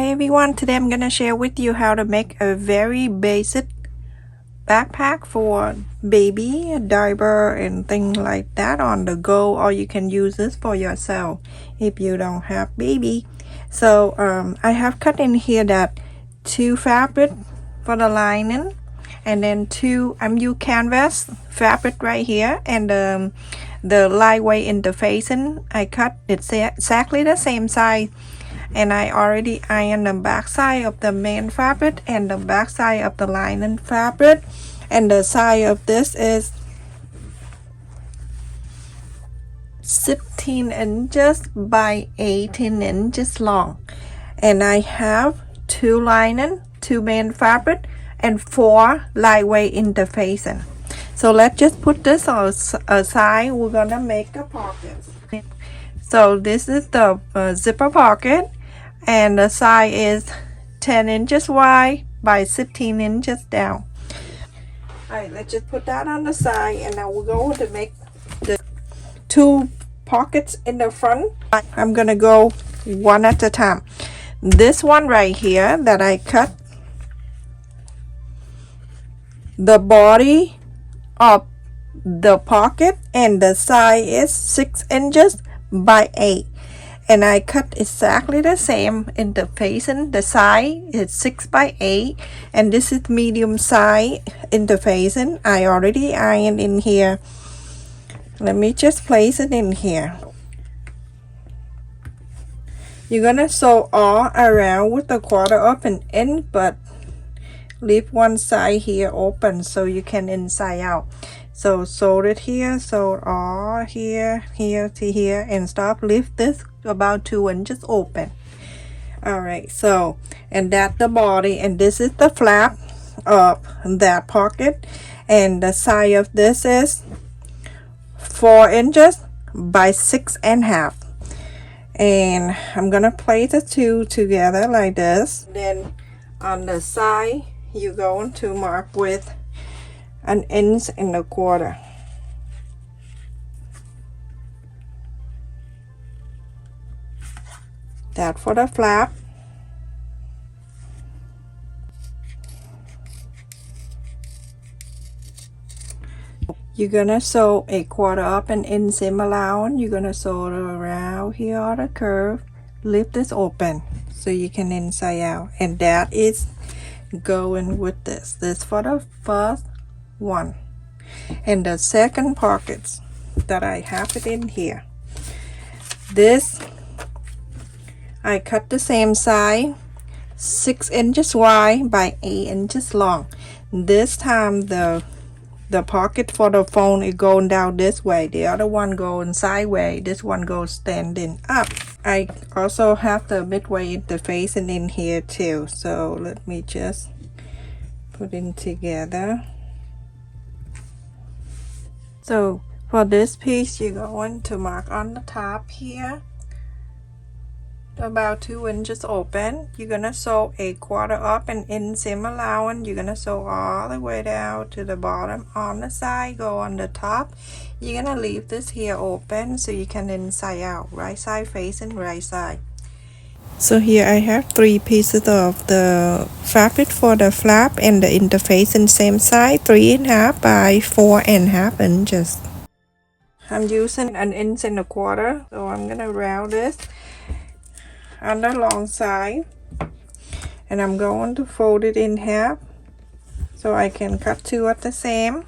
Hi everyone, today I'm gonna share with you how to make a very basic backpack for baby, a diaper and things like that on the go, or you can use this for yourself if you don't have baby. So I have cut in here that 2 fabric for the lining, and then 2 I'm use canvas fabric right here, and the lightweight interfacing I cut it's exactly the same size. And I already ironed the back side of the main fabric and the back side of the lining fabric, and the side of this is 16 inches by 18 inches long, and I have 2 lining, 2 main fabric, and 4 lightweight interfacing. So let's just put this aside. We're gonna make a pocket. So this is the zipper pocket, and the size is 10 inches wide by 16 inches down. Alright, let's just put that on the side, and now we're going to make the 2 pockets in the front. I'm gonna go one at a time. This one right here that I cut, the body of the pocket and the size is 6 inches by 8, and I cut exactly the same interfacing. The size is 6 by 8, and this is medium size interfacing. I already ironed in here. Let me just place it in here. You're gonna sew all around with a 1/4 of an inch, but leave one side here open so you can inside out. So sew it here, sew all here, here to here, and stop. Leave this about 2 inches open. Alright, so, and that's the body, and this is the flap of that pocket, and the size of this is 4 inches by 6.5. And I'm gonna place the 2 together like this. Then on the side you're going to mark with 1 1/4 inch. That for the flap. You're gonna sew a 1/4 of an inch seam allowance. You're gonna sew it around here on the curve. Leave this open so you can inside out, and that is going with this for the first one. And the second pockets that I have it in here, this I cut the same size, 6 inches wide by 8 inches long. This time the pocket for the phone is going down this way, the other one going sideways, this one goes standing up. I also have the midway interfacing in here too, so let me just put it together. So for this piece you're going to mark on the top here about 2 inches open. You're gonna sew a 1/4 of an inch seam allowance. You're gonna sew all the way down to the bottom on the side, go on the top. You're gonna leave this here open so you can inside out, right side facing right side. So here I have 3 pieces of the fabric for the flap and the interfacing same size, 3.5 by 4.5 inches. I'm using 1 1/4 inch, so I'm gonna round this on the long side, and I'm going to fold it in half so I can cut 2 at the same.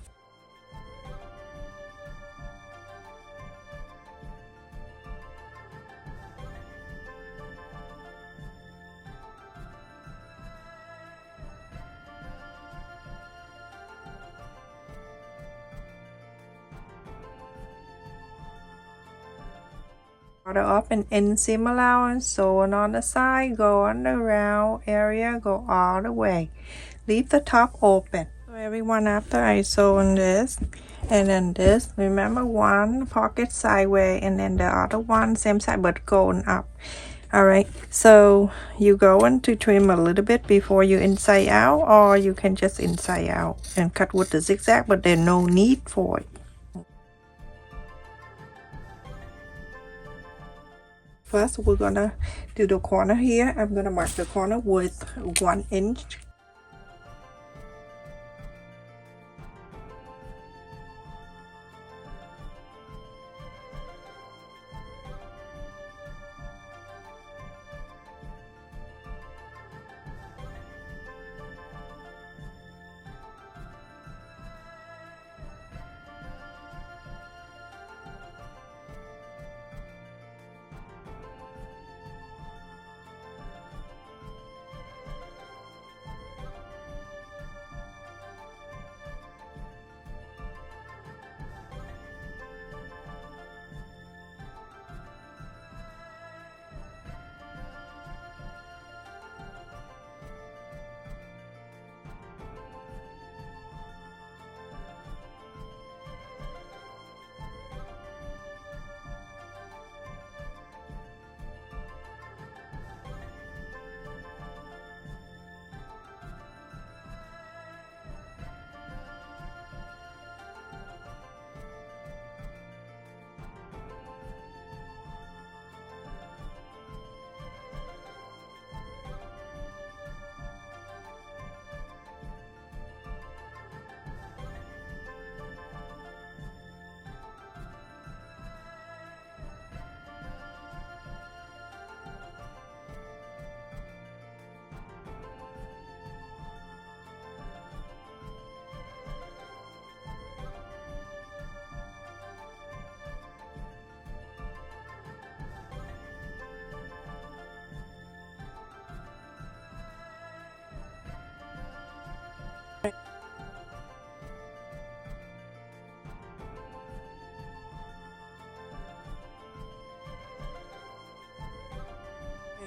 Up an inch seam allowance, sewn on the side, go on the round area, go all the way. Leave the top open. So everyone, after I sew on this and then this, remember one pocket sideways and then the other one same side but going up. Alright, so you're going to trim a little bit before you inside out, or you can just inside out and cut with the zigzag, but there's no need for it. First, we're gonna do the corner here. I'm gonna mark the corner with 1 inch.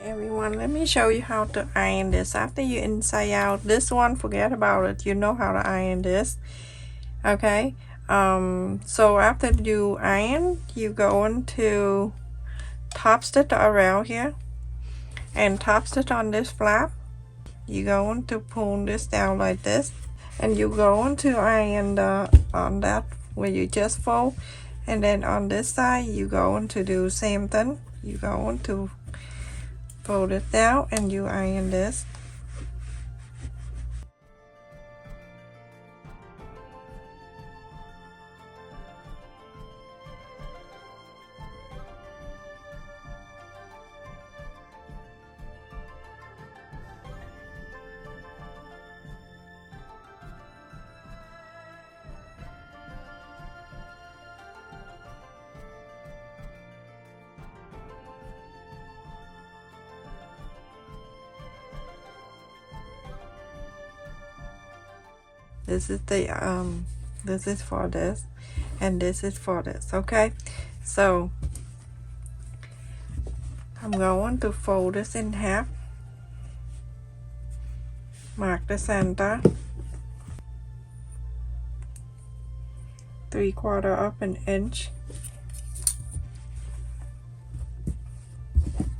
Everyone, let me show you how to iron this. After you inside out this one, forget about it. You know how to iron this. Okay, so after you iron, you go into top stitch around here and top stitch on this flap. You going to pull this down like this, and you going to iron on that where you just fold, and then on this side you going to do same thing. You going to fold it down and you iron this. This is the this is for this, and this is for this. Okay, so I'm going to fold this in half, mark the center, 3/4 up an inch,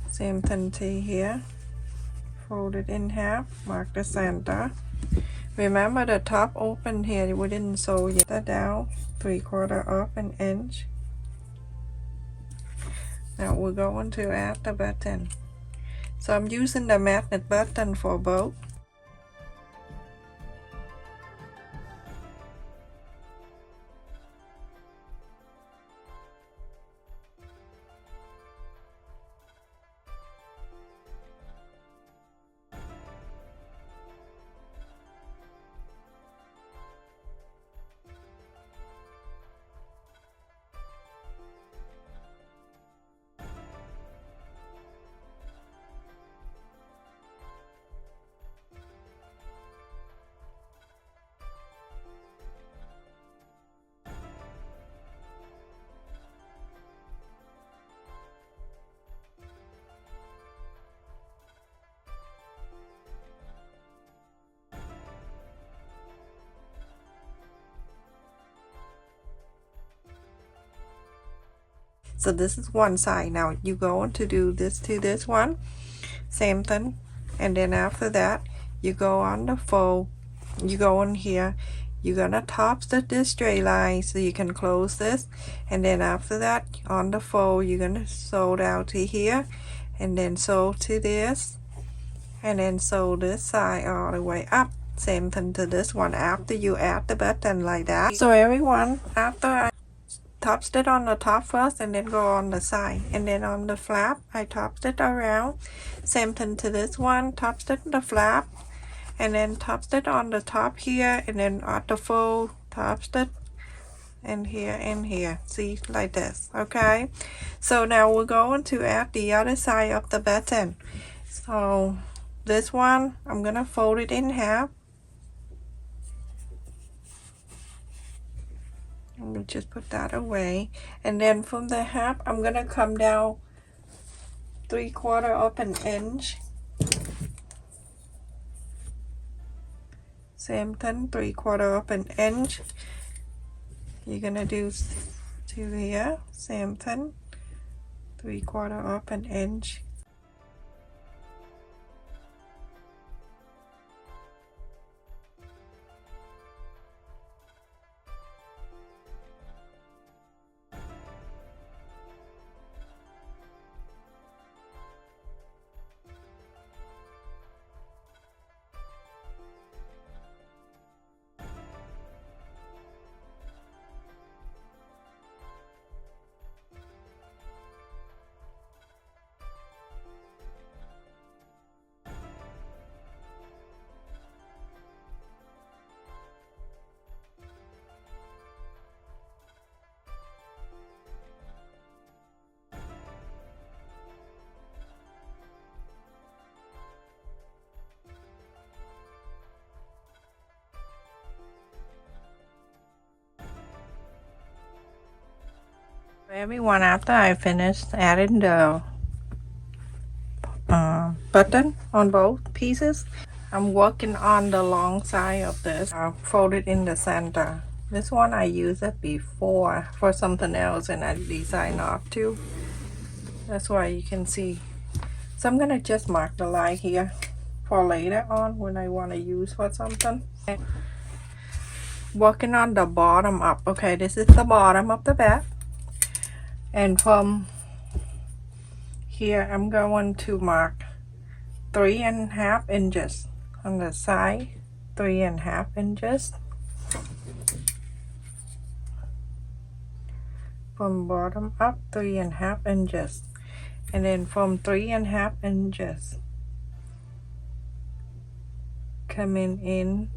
same thing here, fold it in half, mark the center. Remember the top open here, we didn't sew yet. That down, 3/4 up an inch. Now we're going to add the button. So I'm using the magnet button for both. So this is one side. Now you go to do this to this one, same thing, and then after that you go on the fold, you go in here, you're gonna top stitch this straight line so you can close this, and then after that on the fold you're gonna sew down to here, and then sew to this, and then sew this side all the way up. Same thing to this one after you add the button like that. So everyone, after I top stitch on the top first and then go on the side, and then on the flap I top stitch around. Same thing to this one, top stitch the flap, and then top stitch on the top here, and then at the fold top stitch and here, see, like this. Okay, so now we're going to add the other side of the button. So this one I'm gonna fold it in half. We'll just put that away, and then from the half I'm gonna come down 3/4 of an inch. Same thing, 3/4 of an inch. You're gonna do to here, same thing, 3/4 of an inch. Everyone, after I finished adding the button on both pieces, I'm working on the long side of this. I'll fold it in the center. This one I used it before for something else and I decided not to. That's why you can see. So I'm gonna just mark the line here for later on when I want to use for something. Working on the bottom up. Okay, this is the bottom of the back. And from here I'm going to mark 3.5 inches on the side, 3.5 inches from bottom up, 3.5 inches, and then from 3.5 inches coming in,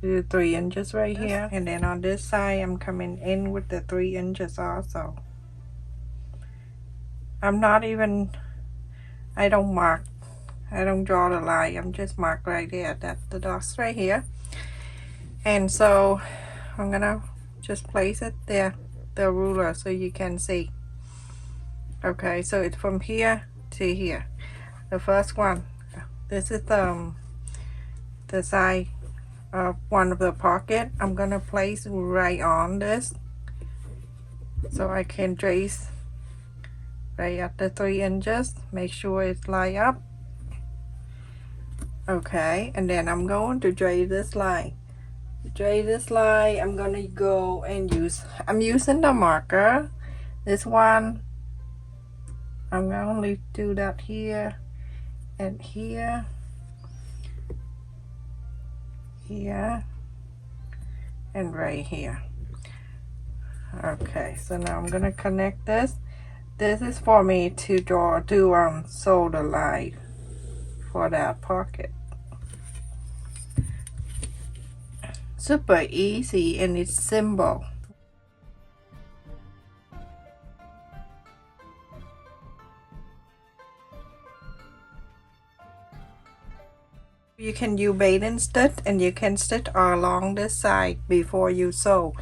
do 3 inches right here, and then on this side I'm coming in with the 3 inches also. I'm not even, I don't mark, I don't draw the line, I'm just mark right there, that's the dots right here. And so I'm gonna just place it there, the ruler, so you can see. Okay, so it's from here to here. The first one, this is the side of one of the pocket. I'm gonna place right on this so I can trace right at the 3 inches. Make sure it's lined up. Okay, and then I'm going to trace this line. To trace this line, I'm gonna go and I'm using the marker. This one, I'm gonna only do that here and here. Here and right here. Okay, so now I'm gonna connect this. This is for me to sew the line for that pocket. Super easy and it's simple. You can use bathing stitch and you can stitch along this side before you sew.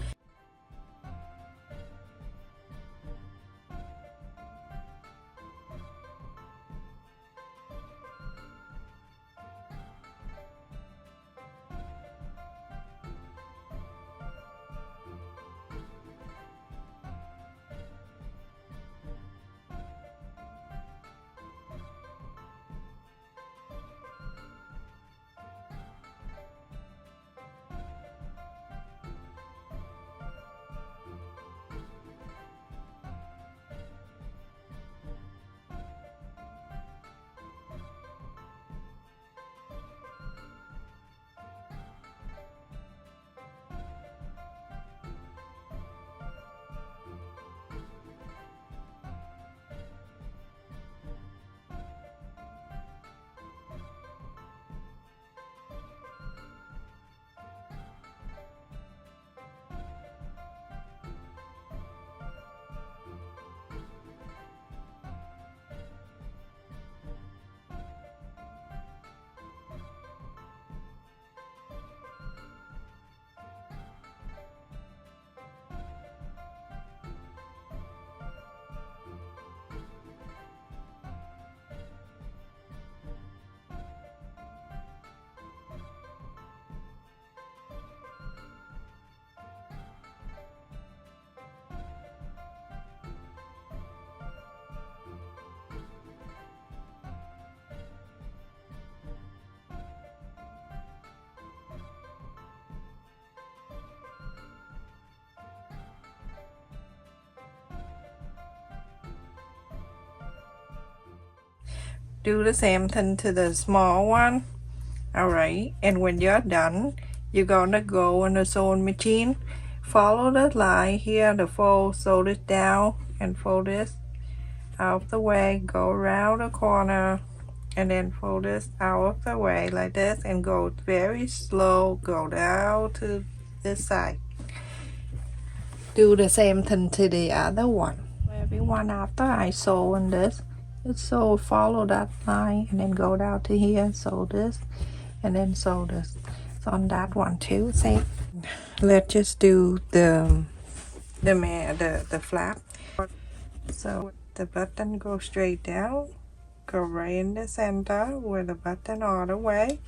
do the same thing to the small one. Alright, and when you're done, you're gonna go on the sewing machine, follow the line here, the fold, sew this down and fold this out of the way, go around the corner and then fold this out of the way like this and go very slow, go down to this side. Do the same thing to the other one. Everyone, after I sew on this, so follow that line and then go down to here, sew this and then sew this. So on that one too, same. Let's just do the flap. So the button goes straight down, go right in the center with the button all the way,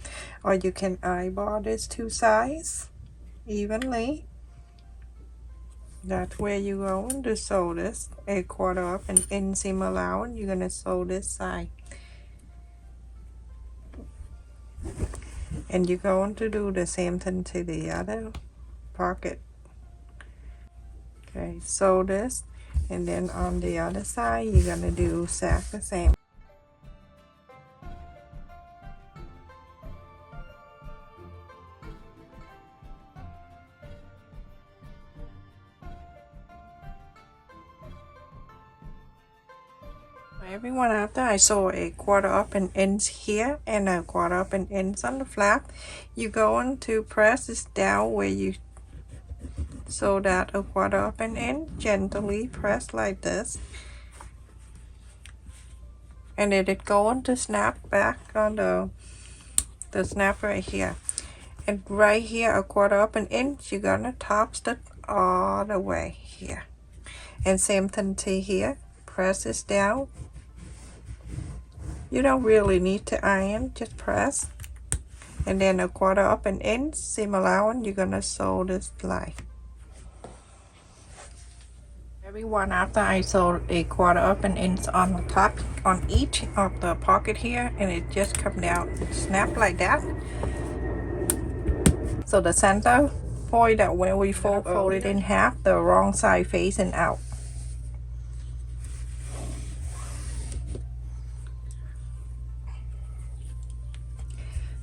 or you can eyeball this two sides evenly. That's where you're going to sew this, a quarter up and inseam allowance. You're gonna sew this side, and you're going to do the same thing to the other pocket. Okay, sew this, and then on the other side you're gonna do exactly the same. Everyone, after I sew a quarter up and ends here and a quarter up and ends on the flap, you're going to press this down where you sew that a quarter up and end, gently press like this, and then it's going to snap back on the snap right here, and right here a quarter up and end, you're gonna top stitch all the way here, and same thing to here, press this down. You don't really need to iron, just press, and then a quarter up and end, seam allowance, you're gonna sew this line. Everyone, after I sew a quarter up and ends on the top on each of the pocket here, and it just come down, snap like that. So the center point that when we fold it in half, the wrong side facing out.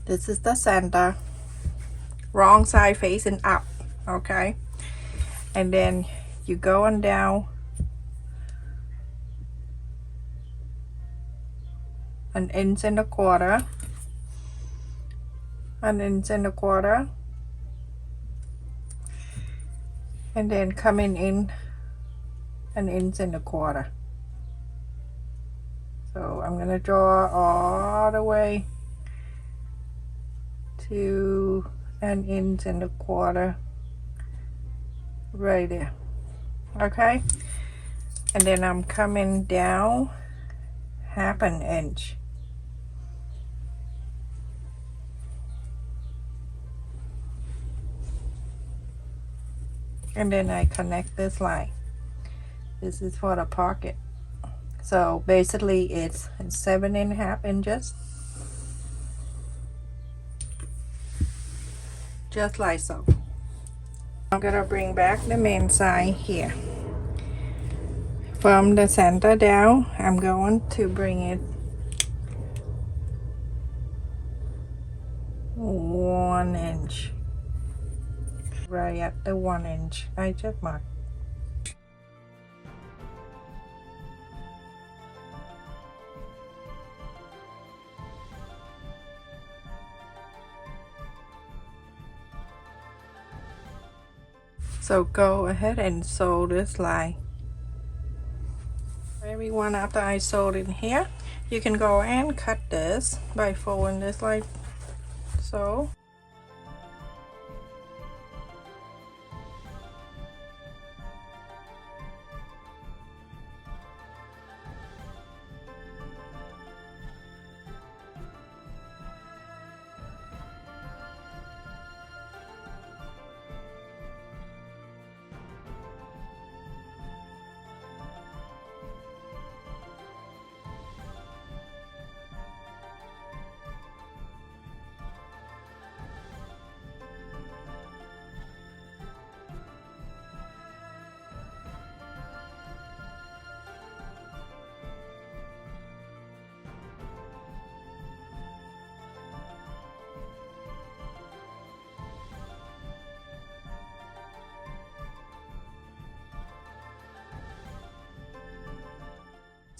This is the center, wrong side facing out, okay? And then you going down an inch and a quarter, an inch and a quarter, and then coming in an inch and a quarter. So I'm gonna draw all the way to an inch and a quarter right there, okay? And then I'm coming down half an inch, and then I connect this line. This is for the pocket. So basically it's 7.5 inches, just like so. I'm gonna bring back the main side here. From the center down, I'm going to bring it 1 inch, right at the 1 inch I just marked. So go ahead and sew this line. Everyone, after I sewed in here, you can go and cut this by folding this like so.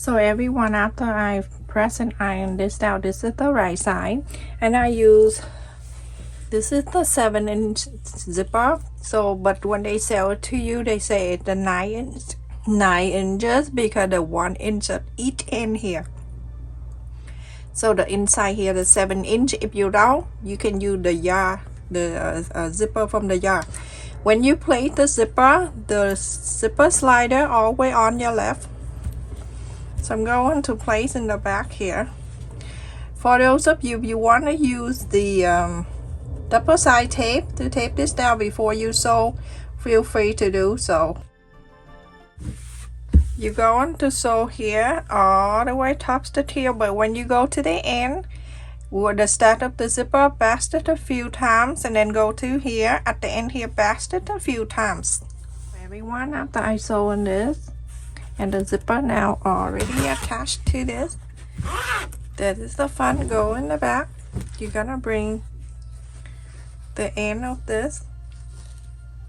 So everyone, after I press and iron this down, this is the right side, and I use, this is the 7-inch zipper. So but when they sell it to you, they say it's the 9 inches because the 1 inch at each end here. So the inside here, the 7-inch. If you don't, you can use the yard, the zipper from the yard. When you place the zipper slider all the way on your left. So I'm going to place in the back here. For those of you, if you want to use the double side tape to tape this down before you sew, feel free to do so. You're going to sew here all the way tops the tail, but when you go to the end, with the start of the zipper, bast it a few times, and then go to here at the end here, bast it a few times. Everyone, after I sew in this, and the zipper now already attached to this, that is the front, go in the back. You're gonna bring the end of this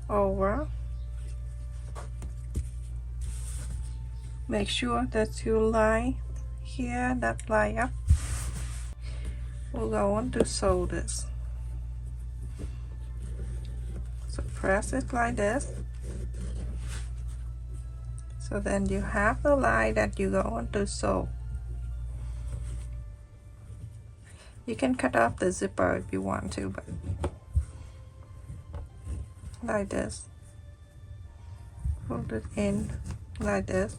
over. Make sure that you line here, that line up. We're going to sew this. So press it like this. So then you have the line that you're going to sew. You can cut off the zipper if you want to, but like this. Hold it in like this.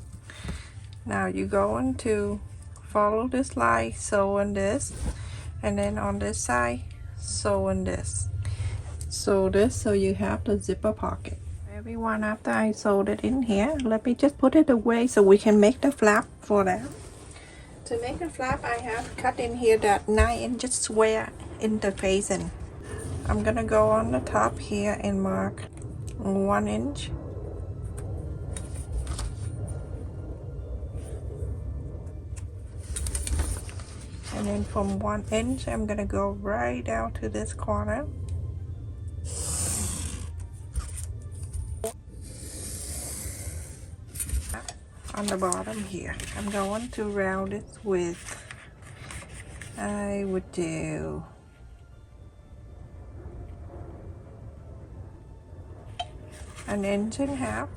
Now you're going to follow this line, sewing this, and then on this side, sewing this. Sew this so you have the zipper pocket. Everyone, after I sewed it in here, let me just put it away so we can make the flap for that. To make the flap, I have cut in here that 9 inches square interfacing. I'm gonna go on the top here and mark 1 inch. And then from 1 inch, I'm gonna go right down to this corner. On the bottom here, I'm going to round it with, I would do an inch and a half.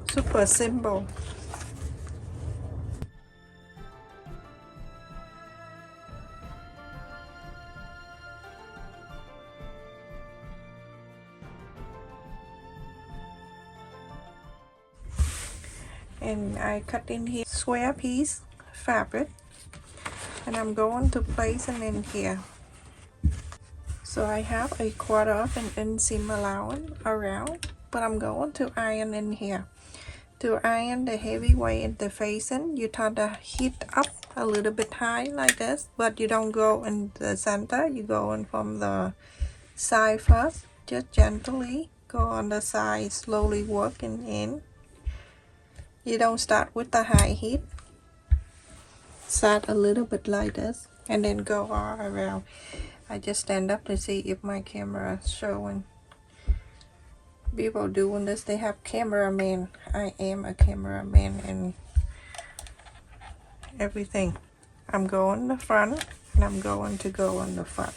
Super simple. And I cut in here square piece fabric, and I'm going to place it in here. So I have a 1/4 of an inch seam allowance around, but I'm going to iron in here. To iron the heavy weight interfacing, you turn the heat up a little bit high like this, but you don't go in the center, you go in from the side first. Just gently go on the side, slowly working in. You don't start with the high heat. Start a little bit like this and then go all around. I just stand up to see if my camera is showing. People doing this, they have cameraman. I am a cameraman and everything. I'm going the front, and I'm going to go on the front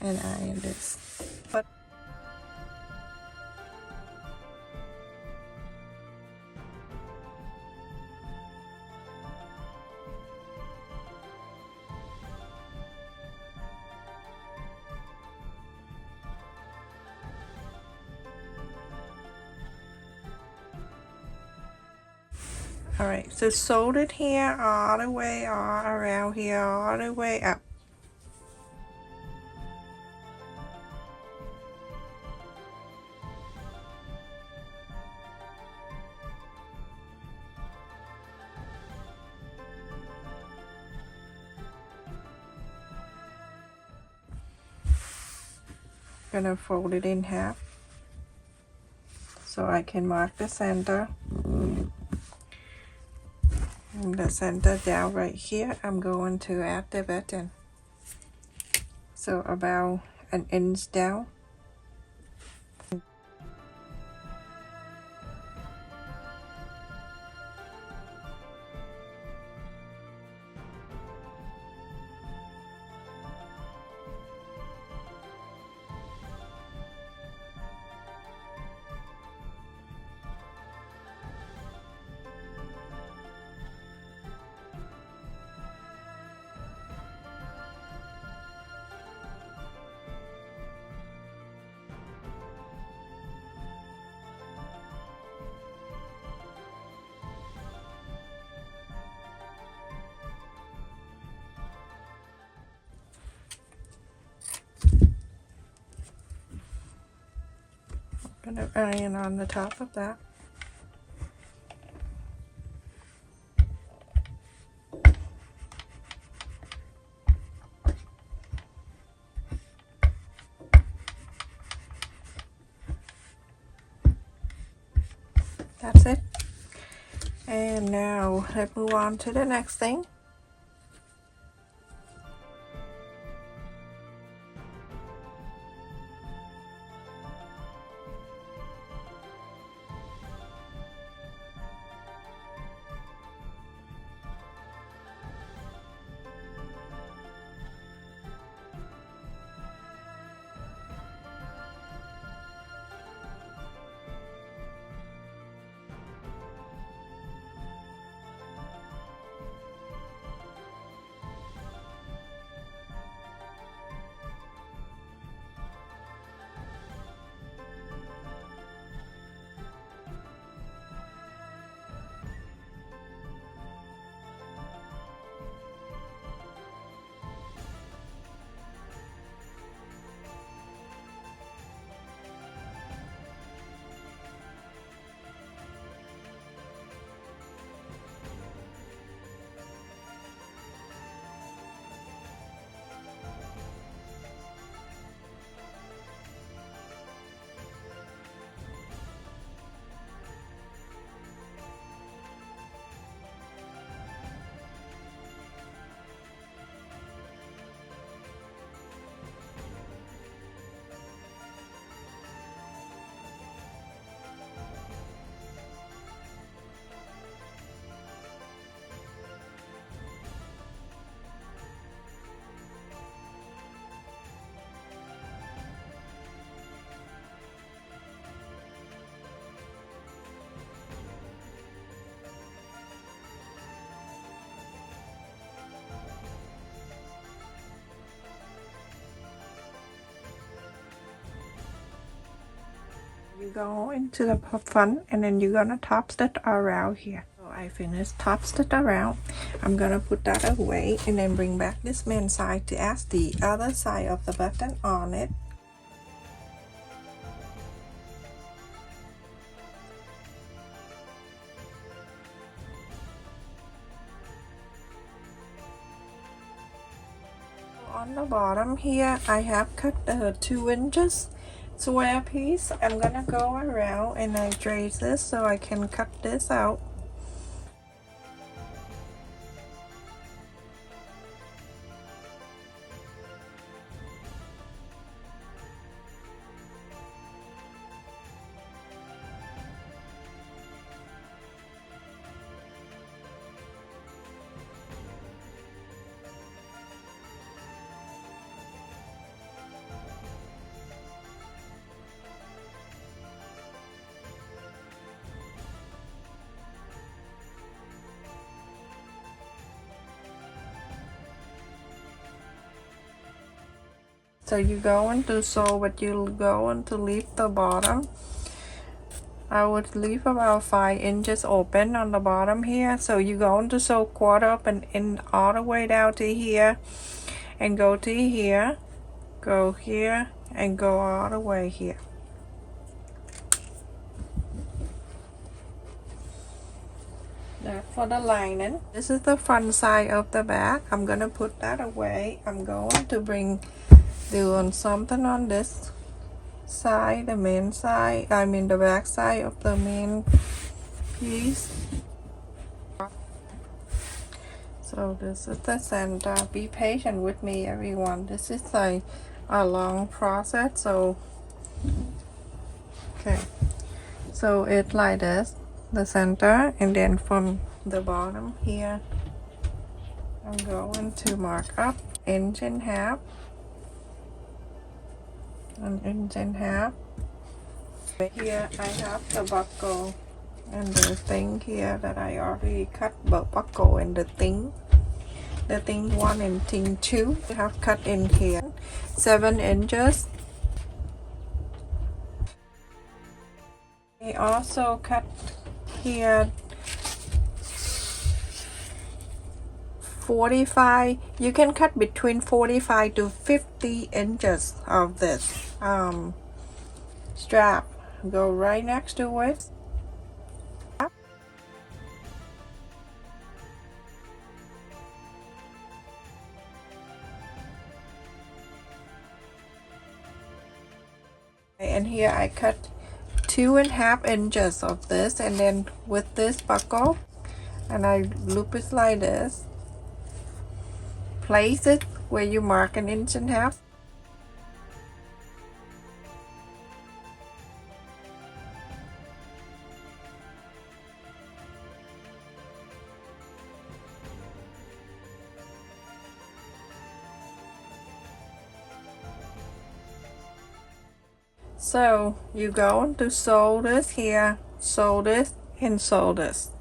and iron this. But alright, so sewed it here all the way, all around here, all the way up. Gonna fold it in half so I can mark the center. And the center down right here, I'm going to add the button. So about an inch down. Gonna iron on the top of that. That's it. And now let's move on to the next thing. You go into the front and then you're gonna top stitch around here. So I finished top stitch around. I'm gonna put that away and then bring back this main side to add the other side of the button on it. On the bottom here I have cut 2 inches square piece. I'm gonna go around and I trace this so I can cut this out. So you're going to sew, but you're going to leave the bottom. I would leave about 5 inches open on the bottom here. So you're going to sew quarter up and in all the way down to here, and go to here, go here, and go all the way here. That for the lining. This is the front side of the back. I'm gonna put that away. I'm going to doing something on this side, the main side, I mean the back side of the main piece. So this is the center. Be patient with me, everyone. This is a long process. So okay, so it's like this, the center, and then from the bottom here I'm going to mark up 1.5 inches, 1.5 inches. Here I have the buckle and the thing here that I already cut, but buckle and the thing 1 and thing 2 I have cut in here 7 inches. I also cut here 45. You can cut between 45 to 50 inches of this strap go right next to it. And here I cut 2.5 inches of this, and then with this buckle, and I loop it like this. Place it where you mark 1.5 inches. So you're going to sew this here, sew this, and sew this.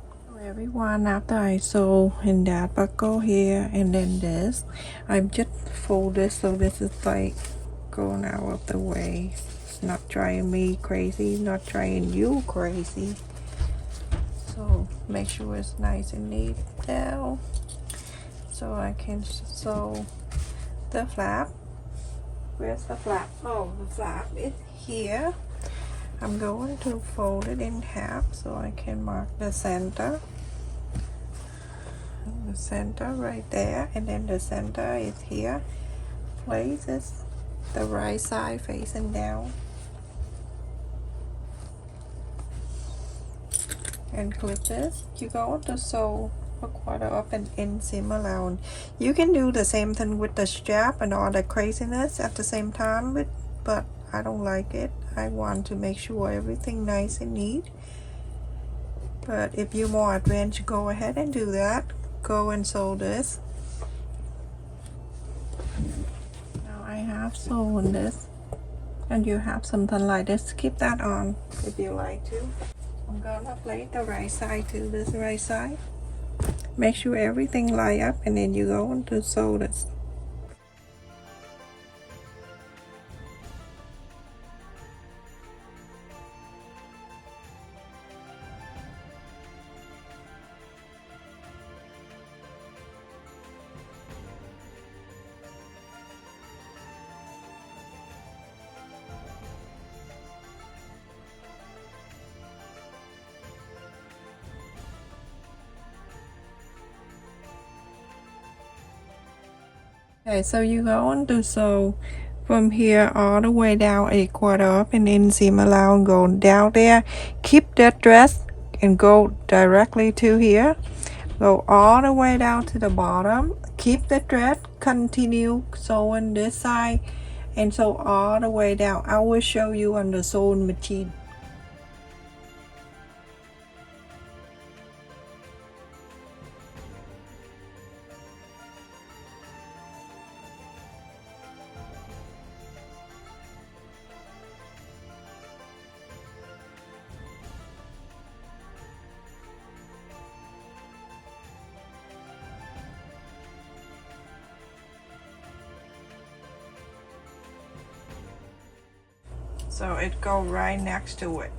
Everyone, after I sew in that buckle here and then this, I just fold this so this is like going out of the way. It's not driving me crazy, not driving you crazy. So make sure it's nice and neat down so I can sew the flap. Where's the flap? Oh, the flap is here. I'm going to fold it in half so I can mark the center. The center right there, and then the center is here. Place it the right side facing down and clip this. You're going to sew a 1/4 up and in seam allowance. You can do the same thing with the strap and all the craziness at the same time, but I don't like it. I want to make sure everything nice and neat. But if you're more advanced, go ahead and do that. Go and sew this. Now I have sewn this, and you have something like this. Keep that on if you like to. I'm gonna place the right side to this right side. Make sure everything line up, and then you go into sew this. Okay, so you're going to sew from here all the way down 1/4 up and in seam allowance, go down there. Keep that dress and go directly to here. Go all the way down to the bottom. Keep the thread. Continue sewing this side and sew all the way down. I will show you on the sewing machine. So it go right next to it.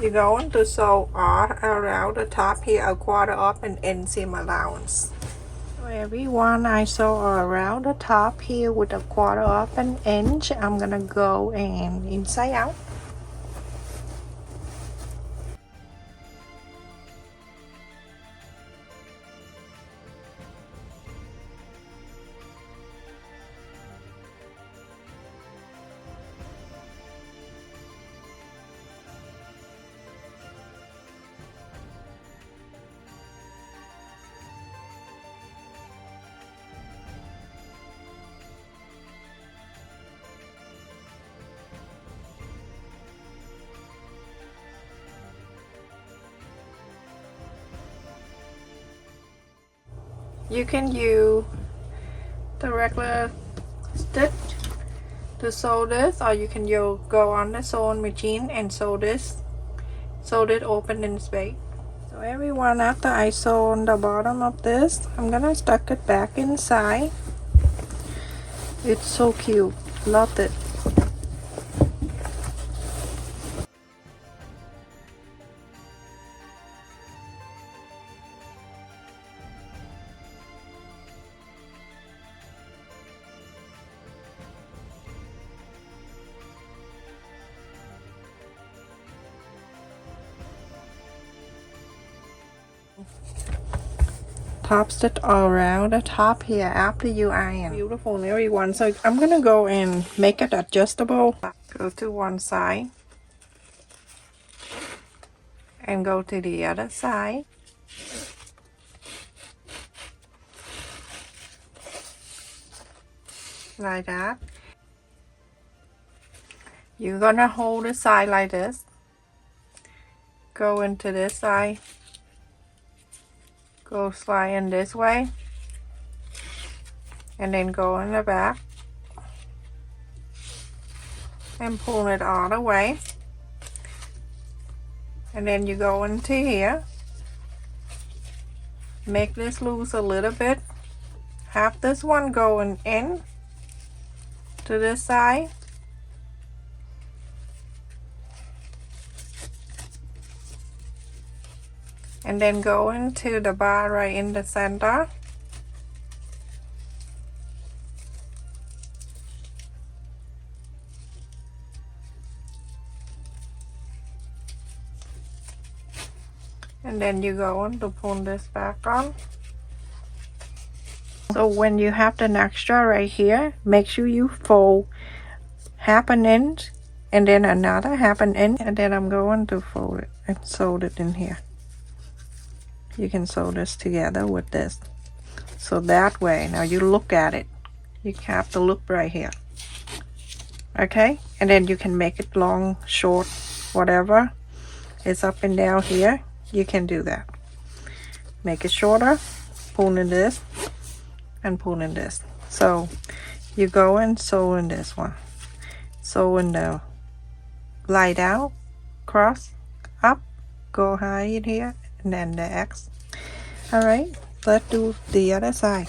You're going to sew all around the top here a quarter up and inseam allowance. So everyone, I sew around the top here with a quarter up an inch. I'm gonna go and inside out. You can use the regular stitch to sew this, or you can go on the sewing machine and sew it open in space. So everyone, after I sew on the bottom of this, I'm gonna stuck it back inside. It's so cute, loved it. Top stitch all around the top here after you iron. Beautiful, everyone. So I'm gonna go and make it adjustable. Go to one side and go to the other side. Like that. You're gonna hold the side like this. Go into this side. Go slide in this way. And then go in the back. And pull it all the way. And then you go into here. Make this loose a little bit. Have this one going in to this side. And then go into the bar right in the center. And then you go on to pull this back on. So when you have the extra right here, make sure you fold half an inch and then another half an inch, and then I'm going to fold it and sew it in here. You can sew this together with this. So that way, now you look at it. You have to look right here. Okay? And then you can make it long, short, whatever. It's up and down here. You can do that. Make it shorter, pull in this, and pull in this. So you go and sew in this one. Sew in the light out, cross, up, go high in here, and then the X. All right, let's do the other side.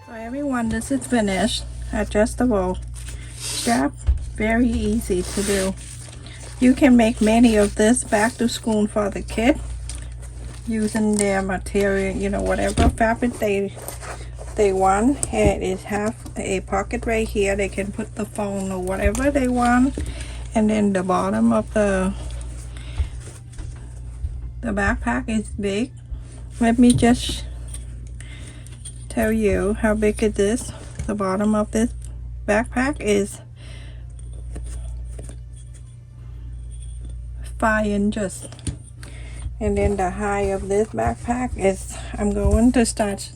So everyone, this is finished. Adjustable strap, very easy to do. You can make many of this back to school for the kid using their material, you know, whatever fabric they want. And it have a pocket right here. They can put the phone or whatever they want. And then the bottom of the backpack is big. Let me just tell you how big it is. The bottom of this backpack is 5 inches. And then the height of this backpack is, I'm going to start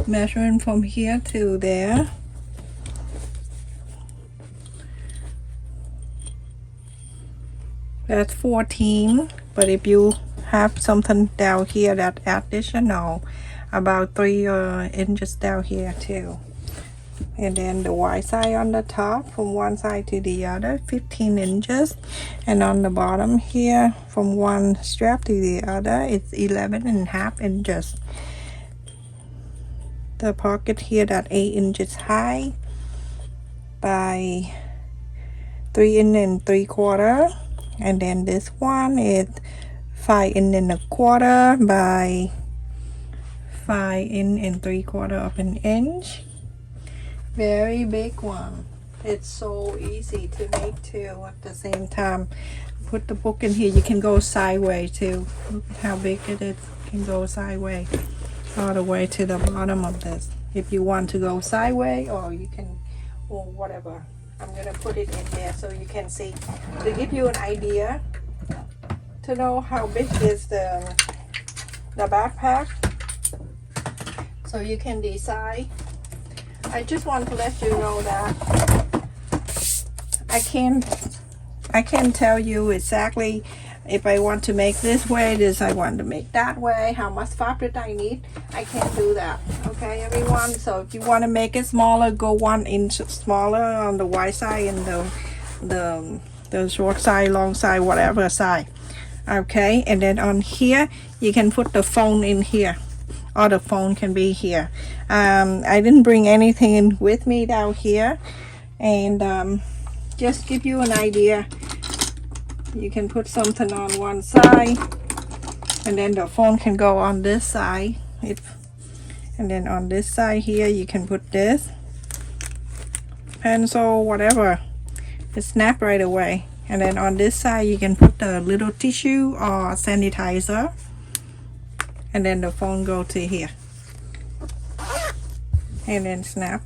measuring from here to there. That's 14, but if you have something down here that additional, about 3 inches down here too. And then the wide side on the top from one side to the other, 15 inches. And on the bottom here from one strap to the other, it's 11.5 inches. The pocket here, that 8 inches high by 3 3/4. And then this one is 5 1/4 by 5 3/4 of an inch. Very big one. It's so easy to make too. At the same time, put the book in here. You can go sideways too. Look at how big it is. You can go sideways all the way to the bottom of this if you want to go sideways, or you can, or whatever. I'm gonna put it in there so you can see, to give you an idea, to know how big is the backpack, so you can decide. I just want to let you know that I can't tell you exactly if I want to make this way, I want to make that way, how much fabric I need. I can't do that, okay everyone? So if you want to make it smaller, go 1 inch smaller on the wide side and the short side, long side, whatever side, okay? And then on here you can put the phone in here, or the phone can be here. I didn't bring anything with me down here, and just give you an idea. You can put something on one side, and then the phone can go on this side. And then on this side here, you can put this pencil, whatever. It snap right away. And then on this side, you can put the little tissue or sanitizer, and then the phone go to here, and then snap.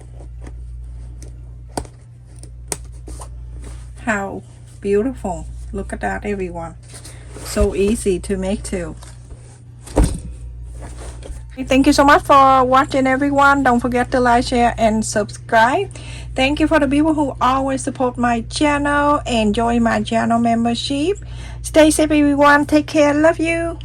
How beautiful. Look at that, everyone. So easy to make too. Thank you so much for watching, everyone. Don't forget to like, share, and subscribe. Thank you for the people who always support my channel and join my channel membership. Stay safe, everyone. Take care. Love you.